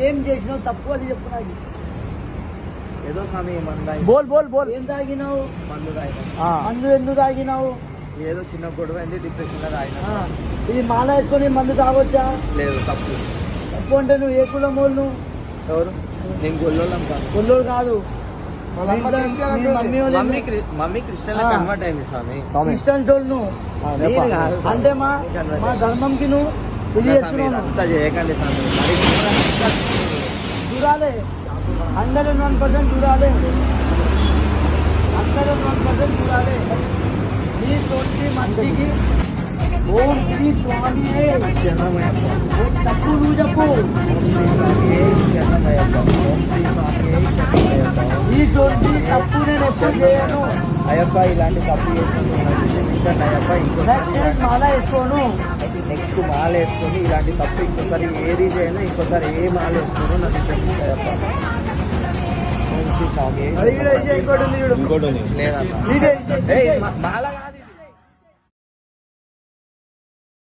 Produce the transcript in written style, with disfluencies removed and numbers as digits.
ఏం చేసినావు తప్పు అది చెప్పు నాకు. ఏదో స్వామి బోల్ ఏం తాగినావు? మందు మందు ఎందుకు తాగినావు? ఏదో చిన్న గొడవ అయింది, డిప్రెషన్ లో తాగినా. ఇది మాల వేసుకొని మందు తాగొచ్చా? లేదు, తప్పు. తప్పు అంటే నువ్వు ఏ కులం వాళ్ళు? ఎవరు? నేను గొల్లోళ్ళం కాదు. గొల్లోడు కాదు, మమ్మీ క్రిస్టియన్ కన్వర్ట్ అయింది స్వామి. క్రిస్టియన్స్ వాళ్ళు అంటే మా ధర్మంకి నువ్వు ఇది చేస్తున్నావు. అంతా చేయకండి స్వామి. చూడాలి 101% చూడాలి, 101% చూడాలి. నీ తోటి మంచికి ఓం శ్రీ స్వామి తప్పు నువ్వు చెప్పు. ఈ తోటి తప్పు నేను ఎప్పుడు చేయను అయ్యప్ప. ఇలాంటి తప్పు చేస్తాను అయ్యప్ప. మాల వేసుకోను. నెక్స్ట్ మాల వేసుకొని ఇలాంటి తప్పు ఇంకోసారి ఏది చేయను, ఇంకోసారి ఏ మాల వేసుకోను నాకు అయ్యప్ప. ఇంకోటి లేదన్నా మాల